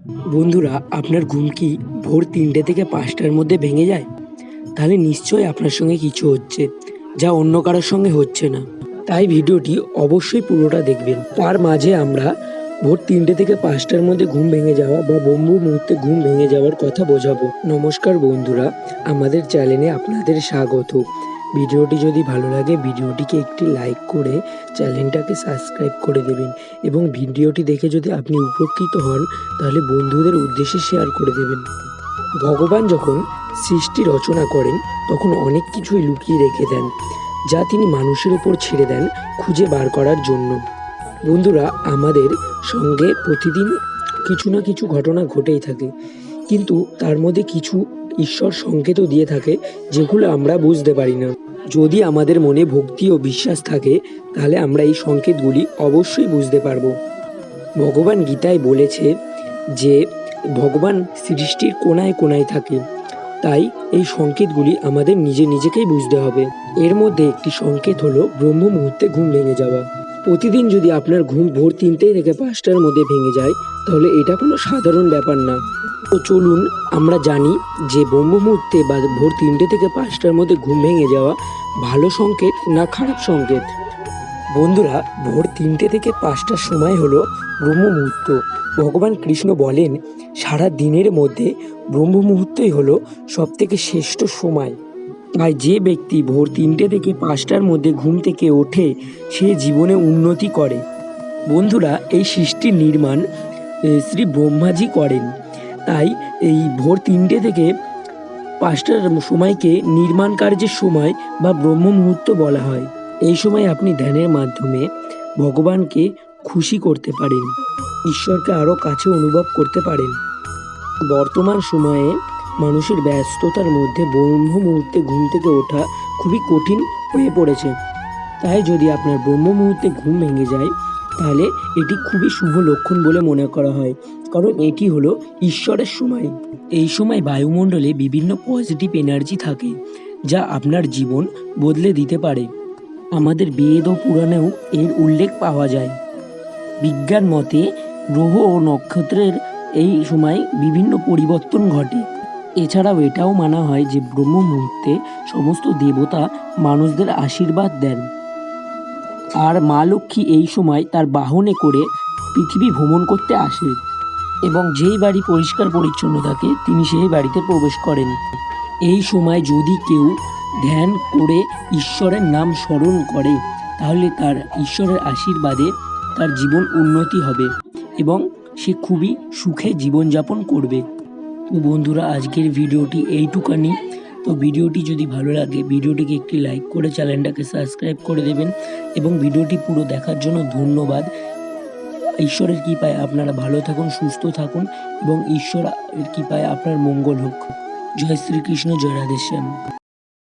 বন্ধুরা, আপনার ঘুম কি ভোর ৩টে থেকে ৫টার মধ্যে ভেঙে যায়? তাহলে নিশ্চয়ই আপনার সঙ্গে কিছু হচ্ছে, যা অন্য কারোর সঙ্গে হচ্ছে না। তাই ভিডিওটি অবশ্যই পুরোটা দেখবেন। তার মাঝে আমরা ভোর ৩টে থেকে ৫টার মধ্যে ঘুম ভেঙে যাওয়া বা ব্রহ্ম মুহূর্তে ঘুম ভেঙে যাওয়ার কথা বোঝাবো। নমস্কার বন্ধুরা, আমাদের চ্যানেলে আপনাদের স্বাগত। ভিডিওটি যদি ভালো লাগে ভিডিওটিকে একটি লাইক করে চ্যানেলটাকে সাবস্ক্রাইব করে দেবেন এবং ভিডিওটি দেখে যদি আপনি উপকৃত হন তাহলে বন্ধুদের উদ্দেশ্যে শেয়ার করে দেবেন। ভগবান যখন সৃষ্টি রচনা করেন তখন অনেক কিছুই লুকিয়ে রেখে দেন, যা তিনি মানুষের উপর ছেড়ে দেন খুঁজে বার করার জন্য। বন্ধুরা, আমাদের সঙ্গে প্রতিদিন কিছু না কিছু ঘটনা ঘটেই থাকে, কিন্তু তার মধ্যে কিছু ঈশ্বর সংকেতও দিয়ে থাকে যেগুলো আমরা বুঝতে পারি না। যদি আমাদের মনে ভক্তি ও বিশ্বাস থাকে তাহলে আমরা এই সংকেতগুলি অবশ্যই বুঝতে পারবো। ভগবান গীতায় বলেছে যে ভগবান সৃষ্টির কোণায় কোণায় থাকে, তাই এই সংকেতগুলি আমাদের নিজেকেই বুঝতে হবে। এর মধ্যে একটি সংকেত হলো ব্রহ্ম মুহূর্তে ঘুম ভেঙে যাওয়া। প্রতিদিন যদি আপনার ঘুম ভোর ৩টে থেকে ৫টার মধ্যে ভেঙে যায় তাহলে এটা কোনো সাধারণ ব্যাপার না। তো চলুন আমরা জানি যে ব্রহ্ম মুহূর্তে বা ভোর ৩টে থেকে ৫টার মধ্যে ঘুম ভেঙে যাওয়া ভালো সংকেত না খারাপ সংকেত। বন্ধুরা, ভোর ৩টে থেকে ৫টার সময় হলো ব্রহ্ম মুহূর্ত। ভগবান কৃষ্ণ বলেন সারা দিনের মধ্যে ব্রহ্ম মুহূর্তই হলো সবথেকে শ্রেষ্ঠ সময়। তাই যে ব্যক্তি ভোর ৩টে থেকে ৫টার মধ্যে ঘুম থেকে ওঠে সে জীবনে উন্নতি করে। বন্ধুরা, এই সৃষ্টির নির্মাণ শ্রী ব্রহ্মাজি করেন, তাই এই ভোর ৩টে থেকে ৫টার সময়কে নির্মাণ কার্যের সময় বা ব্রহ্ম মুহূর্ত বলা হয়। এই সময় আপনি ধ্যানের মাধ্যমে ভগবানকে খুশি করতে পারেন, ঈশ্বরকে আরও কাছে অনুভব করতে পারেন। বর্তমান সময়ে মানুষের ব্যস্ততার মধ্যে ব্রহ্ম মুহূর্তে ঘুম থেকে ওঠা খুবই কঠিন হয়ে পড়েছে। তাই যদি আপনার ব্রহ্ম মুহূর্তে ঘুম ভেঙে যায় তাহলে এটি খুবই শুভ লক্ষণ বলে মনে করা হয়, কারণ এটি হলো ঈশ্বরের সময়। এই সময় বায়ুমণ্ডলে বিভিন্ন পজিটিভ এনার্জি থাকে যা আপনার জীবন বদলে দিতে পারে। আমাদের বেদ ও পুরাণেও এর উল্লেখ পাওয়া যায়। বিজ্ঞান মতে গ্রহ ও নক্ষত্রের এই সময় বিভিন্ন পরিবর্তন ঘটে। এছাড়াও এটাও মানা হয় যে ব্রহ্ম মুহূর্তে সমস্ত দেবতা মানুষদের আশীর্বাদ দেন, আর মা লক্ষ্মী এই সময় তার বাহনে করে পৃথিবী ভ্রমণ করতে আসে এবং যেই বাড়ি পরিষ্কার পরিচ্ছন্ন থাকে তিনি সেই বাড়িতে প্রবেশ করেন। এই সময় যদি কেউ ধ্যান করে ঈশ্বরের নাম স্মরণ করে তাহলে তার ঈশ্বরের আশীর্বাদে তার জীবন উন্নতি হবে এবং সে খুবই সুখে জীবনযাপন করবে। তো বন্ধুরা, আজকের ভিডিওটি এইটুকানি। তো ভিডিওটি যদি ভালো লাগে ভিডিওটিকে একটি লাইক করে চ্যানেলটাকে সাবস্ক্রাইব করে দেবেন এবং ভিডিওটি পুরো দেখার জন্য ধন্যবাদ। ঈশ্বরের কৃপায় আপনারা ভালো থাকুন, সুস্থ থাকুন এবং ঈশ্বরের কৃপায় আপনার মঙ্গল হোক। জয় শ্রীকৃষ্ণ, জয় রাধেশ্যাম।